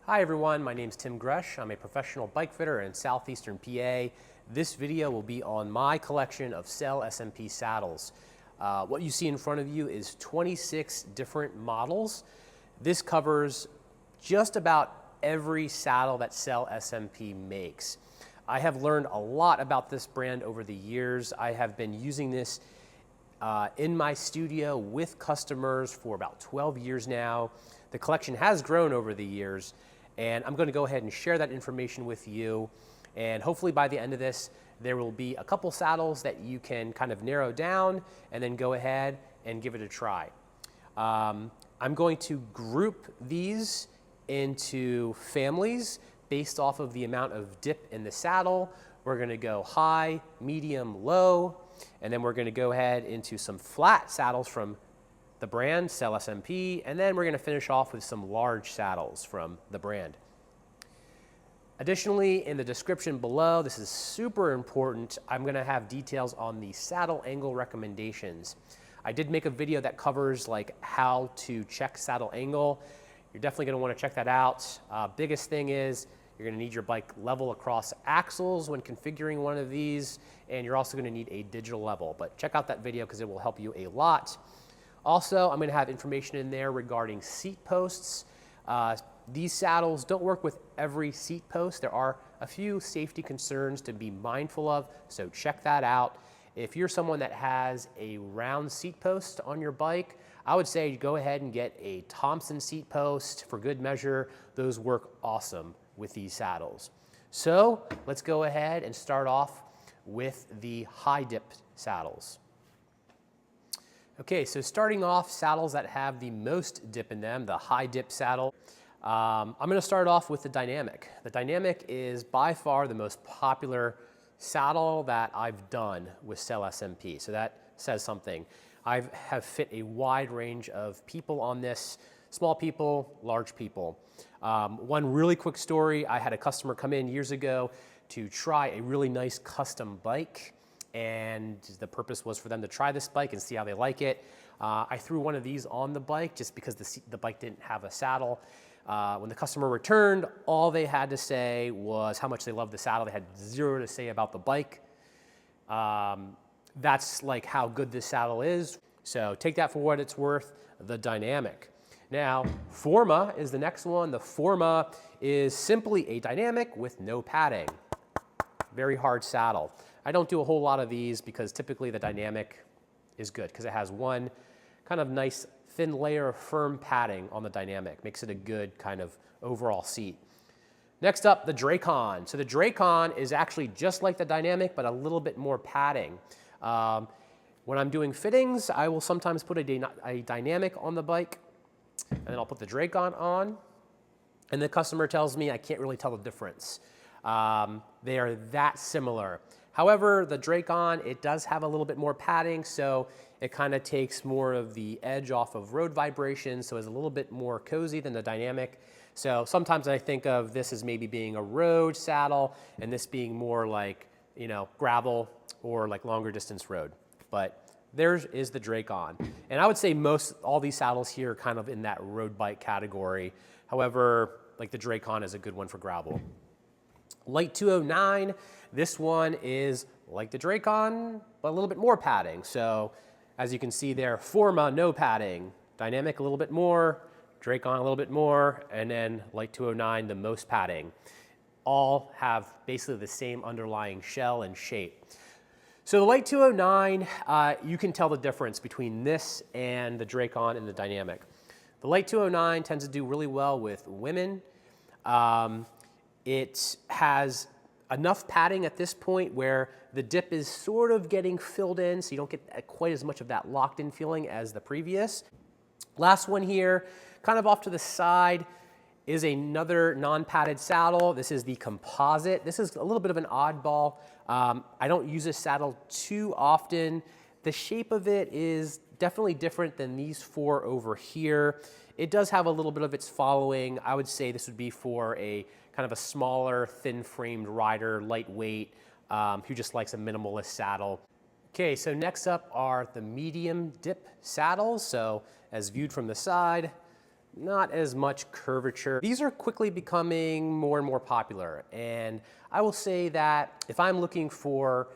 Hi everyone, my name is Tim Gresh. I'm a professional bike fitter in Southeastern PA. This video will be on my collection of Selle SMP saddles. What you see in front of you is 26 different models. This covers just about every saddle that Selle SMP makes. I have learned a lot about this brand over the years. I have been using this in my studio with customers for about 12 years now. The collection has grown over the years, and I'm going to go ahead and share that information with you. And hopefully by the end of this, there will be a couple saddles that you can kind of narrow down and then go ahead and give it a try. I'm going to group these into families based off of the amount of dip in the saddle. We're going to go high, medium, low, and then we're going to go ahead into some flat saddles from the brand Selle SMP, and then we're going to finish off with some large saddles from the brand. Additionally, in the description below, this is super important, I'm going to have details on the saddle angle recommendations. I did make a video that covers like how to check saddle angle. You're definitely going to want to check that out. Biggest thing is you're going to need your bike level across axles when configuring one of these, and you're also going to need a digital level. But check out that video because it will help you a lot. Also, I'm going to have information in there regarding seat posts. These saddles don't work with every seat post. There are a few safety concerns to be mindful of, so check that out. If you're someone that has a round seat post on your bike, I would say go ahead and get a Thompson seat post for good measure. Those work awesome with these saddles. So let's go ahead and start off with the high dip saddles. Okay, so starting off, saddles that have the most dip in them, the high dip saddle. I'm going to start off with the Dynamic. The Dynamic is by far the most popular saddle that I've done with Selle SMP, so that says something. I have fit a wide range of people on this, small people, large people. One really quick story, I had a customer come in years ago to try a really nice custom bike, and the purpose was for them to try this bike and see how they like it. I threw one of these on the bike just because the bike didn't have a saddle. When the customer returned, all they had to say was how much they loved the saddle. They had zero to say about the bike. That's like how good this saddle is. So take that for what it's worth, the Dynamic. Now, Forma is the next one. The Forma is simply a Dynamic with no padding. Very hard saddle. I don't do a whole lot of these because typically the Dynamic is good because it has one kind of nice thin layer of firm padding on the Dynamic. Makes it a good kind of overall seat. Next up, the Dracon. So the Dracon is actually just like the Dynamic, but a little bit more padding. When I'm doing fittings, I will sometimes put a Dynamic on the bike, and then I'll put the Dracon on, and the customer tells me I can't really tell the difference. They are that similar. However, the Dracon, it does have a little bit more padding, so it kind of takes more of the edge off of road vibrations, so it's a little bit more cozy than the Dynamic. So sometimes I think of this as maybe being a road saddle and this being more like, you know, gravel or like longer distance road. But there is the Dracon. And I would say all these saddles here are kind of in that road bike category. However, like the Dracon is a good one for gravel. Light 209, this one is like the Dracon, but a little bit more padding. So as you can see there, Forma, no padding. Dynamic, a little bit more. Dracon, a little bit more. And then Light 209, the most padding. All have basically the same underlying shell and shape. So the Light 209, you can tell the difference between this and the Dracon and the Dynamic. The Light 209 tends to do really well with women. It has enough padding at this point where the dip is sort of getting filled in, so you don't get quite as much of that locked in feeling as the previous. Last one here, kind of off to the side, is another non-padded saddle. This is the Composite. This is a little bit of an oddball. I don't use this saddle too often. The shape of it is definitely different than these four over here. It does have a little bit of its following. I would say this would be for a kind of a smaller, thin-framed rider, lightweight, who just likes a minimalist saddle. Okay, so next up are the medium dip saddles. So as viewed from the side, not as much curvature. These are quickly becoming more and more popular, and I will say that if I'm looking for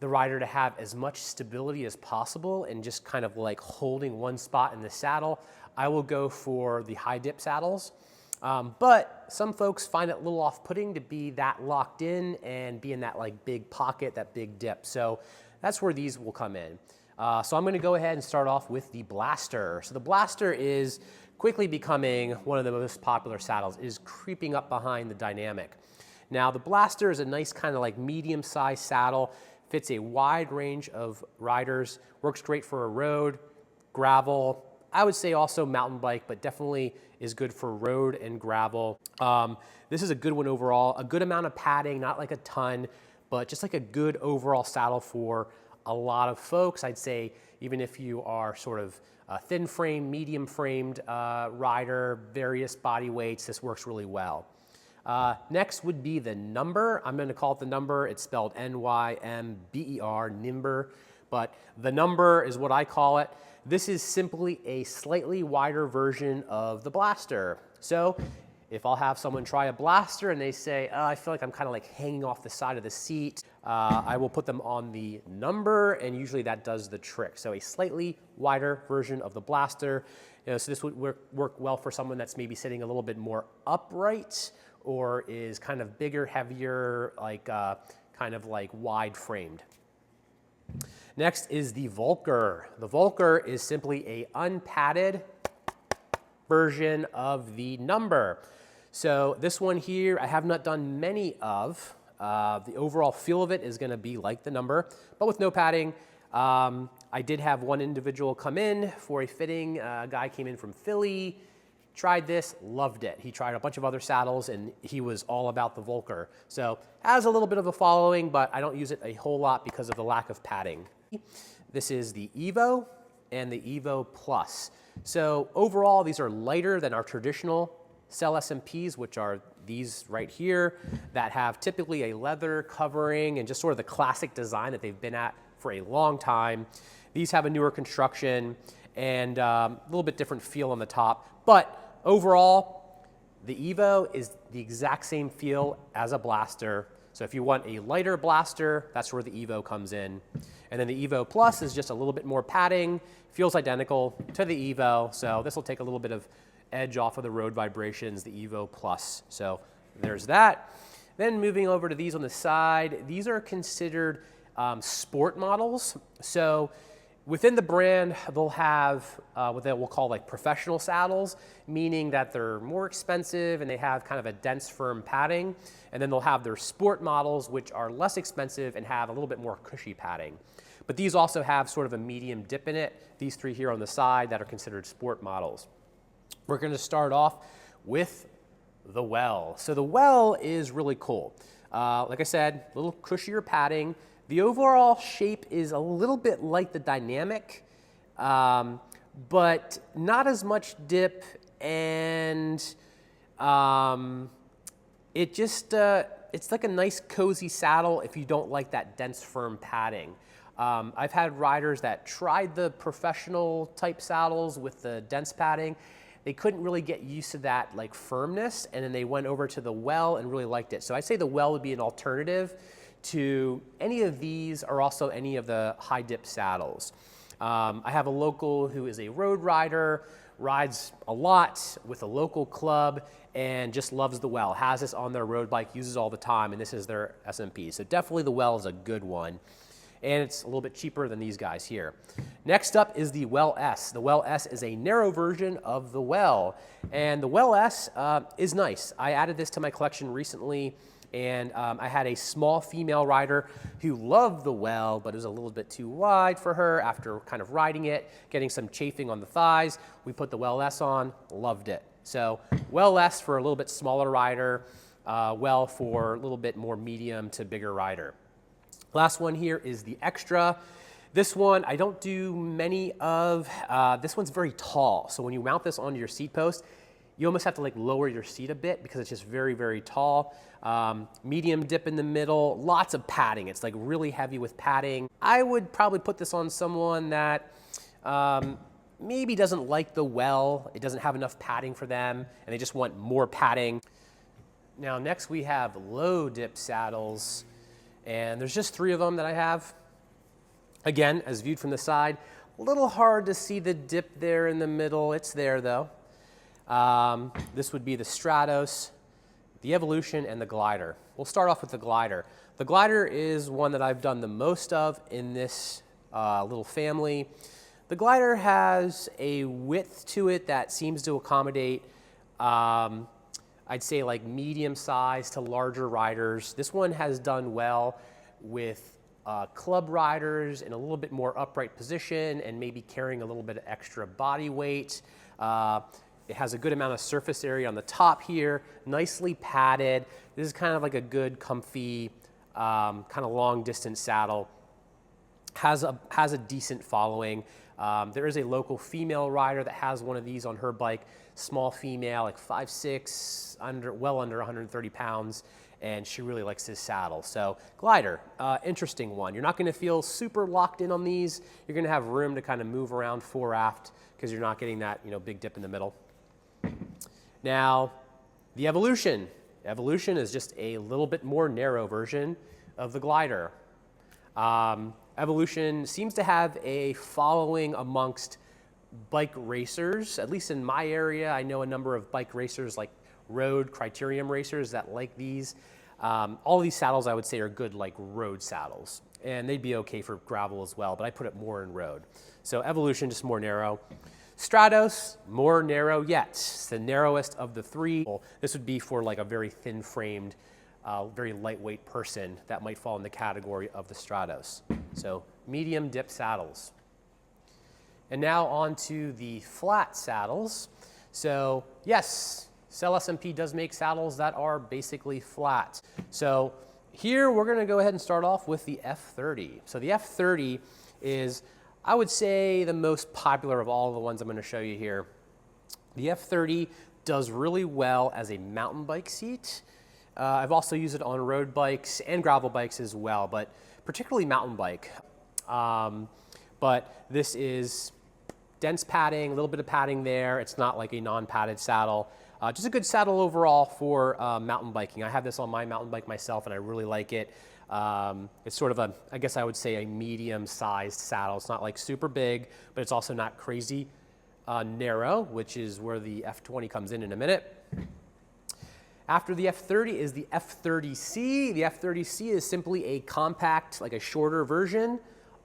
the rider to have as much stability as possible and just kind of like holding one spot in the saddle, I will go for the high dip saddles. But some folks find it a little off-putting to be that locked in and be in that like big pocket, that big dip. So that's where these will come in. So I'm gonna go ahead and start off with the Blaster. So the Blaster is quickly becoming one of the most popular saddles. It is creeping up behind the Dynamic. Now the Blaster is a nice kind of like medium-sized saddle, fits a wide range of riders, works great for a road, gravel, I would say also mountain bike, but definitely is good for road and gravel. This is a good one overall, a good amount of padding, not like a ton, but just like a good overall saddle for a lot of folks. I'd say even if you are sort of a thin frame, medium framed rider, various body weights, this works really well. Next would be the Number. I'm going to call it the Number. It's spelled N-Y-M-B-E-R, Nimber, but the Number is what I call it. This is simply a slightly wider version of the Blaster. So if I'll have someone try a Blaster and they say, oh, I feel like I'm kind of like hanging off the side of the seat, I will put them on the Number, and usually that does the trick. So a slightly wider version of the Blaster. So this would work well for someone that's maybe sitting a little bit more upright, or is kind of bigger, heavier, like kind of like wide framed. Next is the Volker. The Volker is simply a unpadded version of the Number. So this one here, I have not done many of. The overall feel of it is gonna be like the Number, but with no padding. I did have one individual come in for a fitting. A guy came in from Philly, tried this, loved it. He tried a bunch of other saddles and he was all about the Volker. So has a little bit of a following, but I don't use it a whole lot because of the lack of padding. This is the Evo and the Evo Plus. So overall, these are lighter than our traditional Selle SMPs, which are these right here, that have typically a leather covering and just sort of the classic design that they've been at for a long time. These have a newer construction and a little bit different feel on the top, but overall, the Evo is the exact same feel as a Blaster. So if you want a lighter Blaster, that's where the Evo comes in. And then the Evo Plus is just a little bit more padding, feels identical to the Evo. So this will take a little bit of edge off of the road vibrations, the Evo Plus. So there's that. Then moving over to these on the side, these are considered sport models. So within the brand, they'll have what we'll call like professional saddles, meaning that they're more expensive and they have kind of a dense, firm padding. And then they'll have their sport models, which are less expensive and have a little bit more cushy padding. But these also have sort of a medium dip in it, these three here on the side that are considered sport models. We're going to start off with the Well. So the Well is really cool. Like I said, a little cushier padding. The overall shape is a little bit like the Dynamic, but not as much dip, and it just, it's like a nice cozy saddle if you don't like that dense, firm padding. I've had riders that tried the professional type saddles with the dense padding. They couldn't really get used to that like firmness, and then they went over to the Well and really liked it. So I'd say the Well would be an alternative to any of these, or also any of the high dip saddles. I have a local who is a road rider, rides a lot with a local club, and just loves the Well, has this on their road bike, uses all the time, and this is their SMP. So definitely the Well is a good one. And it's a little bit cheaper than these guys here. Next up is the Well S. The Well S is a narrow version of the Well, and the Well S is nice. I added this to my collection recently, and I had a small female rider who loved the Well, but it was a little bit too wide for her after kind of riding it, getting some chafing on the thighs. We put the Well S on, loved it. So Well S for a little bit smaller rider, Well for a little bit more medium to bigger rider. Last one here is the Extra. This one I don't do many of. This one's very tall, so when you mount this onto your seat post, you almost have to like lower your seat a bit because it's just very, very tall. Medium dip in the middle, lots of padding. It's like really heavy with padding. I would probably put this on someone that maybe doesn't like the well, it doesn't have enough padding for them, and they just want more padding. Now next we have low dip saddles, and there's just 3 of them that I have. Again, as viewed from the side, a little hard to see the dip there in the middle. It's there though. This would be the Stratos, the Evolution, and the Glider. We'll start off with the Glider. The Glider is one that I've done the most of in this little family. The Glider has a width to it that seems to accommodate, I'd say like medium size to larger riders. This one has done well with club riders in a little bit more upright position and maybe carrying a little bit of extra body weight. It has a good amount of surface area on the top here, nicely padded. This is kind of like a good, comfy, kind of long distance saddle. Has a decent following. There is a local female rider that has one of these on her bike, small female, like 5'6", well under 130 pounds, and she really likes this saddle. So Glider, interesting one. You're not gonna feel super locked in on these. You're gonna have room to kind of move around fore aft because you're not getting that big dip in the middle. Now, the Evolution. Evolution is just a little bit more narrow version of the Glider. Evolution seems to have a following amongst bike racers. At least in my area, I know a number of bike racers, like road criterium racers, that like these. All of these saddles I would say are good like road saddles, and they'd be okay for gravel as well, but I put it more in road. So Evolution, just more narrow. Stratos, more narrow yet. It's the narrowest of the 3. This would be for like a very thin framed, very lightweight person that might fall in the category of the Stratos. So medium dip saddles. And now on to the flat saddles. So yes, Selle SMP does make saddles that are basically flat. So here we're gonna go ahead and start off with the F30. So the F30 is, I would say, the most popular of all the ones I'm gonna show you here. The F30 does really well as a mountain bike seat. I've also used it on road bikes and gravel bikes as well, but particularly mountain bike. But this is dense padding, a little bit of padding there. It's not like a non-padded saddle. Just a good saddle overall for mountain biking. I have this on my mountain bike myself and I really like it. It's sort of a, I guess I would say, a medium-sized saddle. It's not like super big, but it's also not crazy narrow, which is where the F20 comes in a minute. After the F30 is the F30C. The F30C is simply a compact, like a shorter version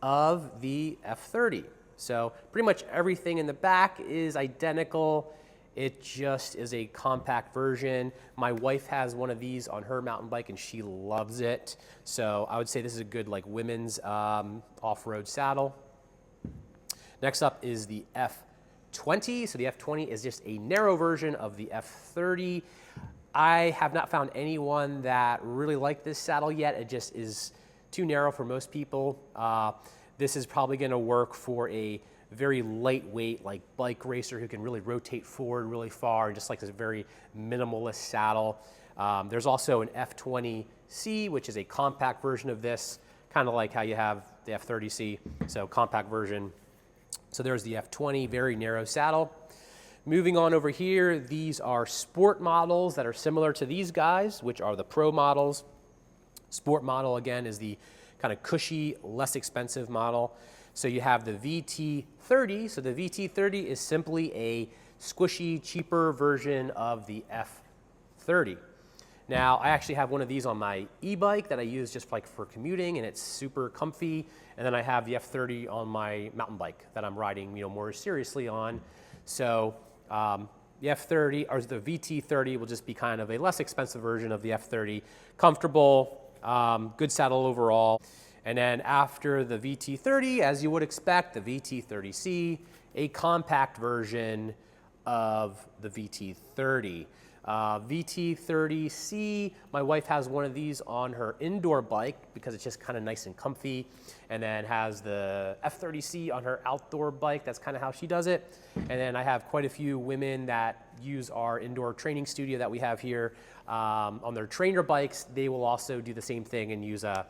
of the F30. So pretty much everything in the back is identical. It just is a compact version. My wife has one of these on her mountain bike and she loves it. So I would say this is a good like women's off-road saddle. Next up is the F20. So the F20 is just a narrow version of the F30. I have not found anyone that really liked this saddle yet. It just is too narrow for most people. This is probably gonna work for a very lightweight, like bike racer who can really rotate forward really far and just like this very minimalist saddle. There's also an F20C, which is a compact version of this, kind of like how you have the F30C, so compact version. So there's the F20, very narrow saddle. Moving on over here, these are sport models that are similar to these guys, which are the pro models. Sport model, again, is the kind of cushy, less expensive model. So you have the VT30. So the VT30 is simply a squishy, cheaper version of the F30. Now, I actually have one of these on my e-bike that I use just like for commuting, and it's super comfy. And then I have the F30 on my mountain bike that I'm riding, more seriously on. So the F30, or the VT30, will just be kind of a less expensive version of the F30. Comfortable, good saddle overall. And then after the VT30, as you would expect, the VT30C, a compact version of the VT30. VT30C, my wife has one of these on her indoor bike because it's just kind of nice and comfy, and then has the F30C on her outdoor bike. That's kind of how she does it. And then I have quite a few women that use our indoor training studio that we have here on their trainer bikes. They will also do the same thing and use the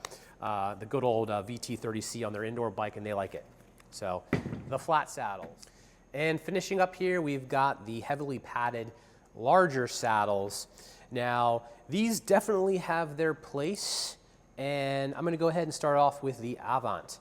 good old VT30C on their indoor bike, and they like it. So the flat saddles. And finishing up here, we've got the heavily padded larger saddles. Now, these definitely have their place, and I'm gonna go ahead and start off with the Avant.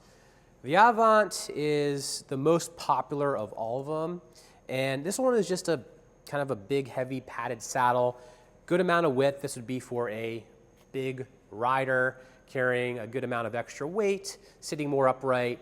The Avant is the most popular of all of them, and this one is just a kind of a big, heavy padded saddle. Good amount of width. This would be for a big rider carrying a good amount of extra weight, sitting more upright.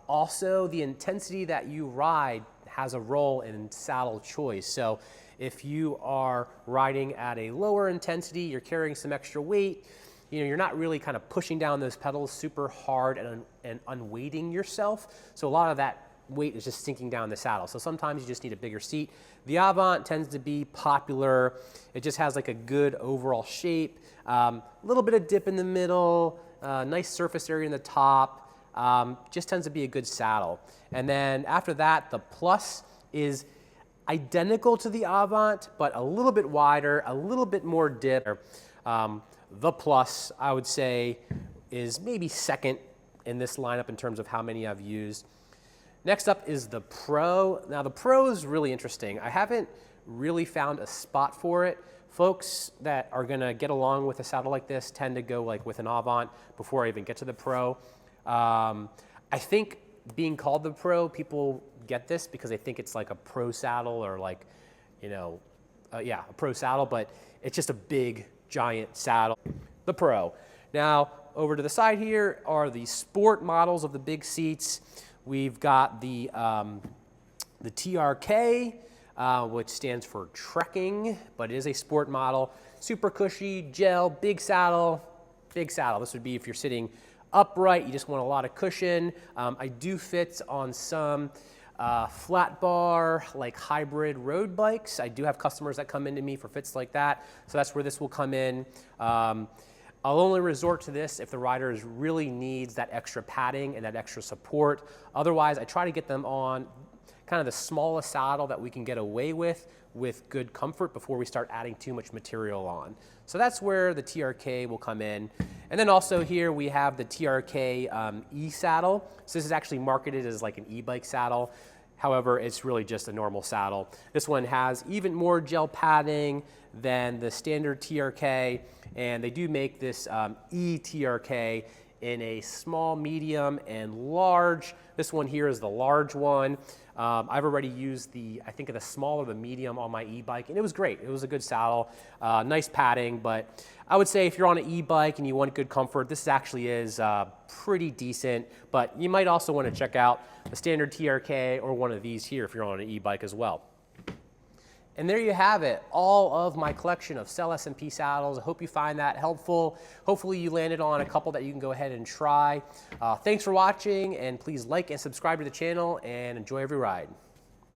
Also, the intensity that you ride has a role in saddle choice. So if you are riding at a lower intensity, you're carrying some extra weight, you're not really kind of pushing down those pedals super hard and unweighting yourself. So a lot of that weight is just sinking down the saddle. So sometimes you just need a bigger seat. The Avant tends to be popular. It just has like a good overall shape, a little bit of dip in the middle, nice surface area in the top. Just tends to be a good saddle. And then after that, the Plus is identical to the Avant, but a little bit wider, a little bit more dip. The Plus, I would say, is maybe second in this lineup in terms of how many I've used. Next up is the Pro. Now the Pro is really interesting. I haven't really found a spot for it. Folks that are gonna get along with a saddle like this tend to go like with an Avant before I even get to the Pro. I think being called the Pro, people get this because they think it's like a pro saddle or like, a pro saddle, but it's just a big, giant saddle. The Pro. Now, over to the side here are the sport models of the big seats. We've got the TRK, which stands for trekking, but it is a sport model. Super cushy, gel, big saddle, big saddle. This would be if you're sitting upright, you just want a lot of cushion. I do fit on some flat bar, like hybrid road bikes. I do have customers that come into me for fits like that, so that's where this will come in. I'll only resort to this if the rider really needs that extra padding and that extra support. Otherwise, I try to get them on kind of the smallest saddle that we can get away with good comfort before we start adding too much material on. So that's where the TRK will come in. And then also here we have the TRK e-saddle. So this is actually marketed as like an e-bike saddle. However, it's really just a normal saddle. This one has even more gel padding than the standard TRK, and they do make this e-TRK in a small, medium, and large. This one here is the large one. I've already used I think the small or the medium on my e-bike, and it was great. It was a good saddle, nice padding, but I would say if you're on an e-bike and you want good comfort, this actually is pretty decent, but you might also want to check out the standard TRK or one of these here if you're on an e-bike as well. And there you have it, all of my collection of Selle SMP saddles. I hope you find that helpful. Hopefully you landed on a couple that you can go ahead and try. Thanks for watching, and please like and subscribe to the channel, and enjoy every ride.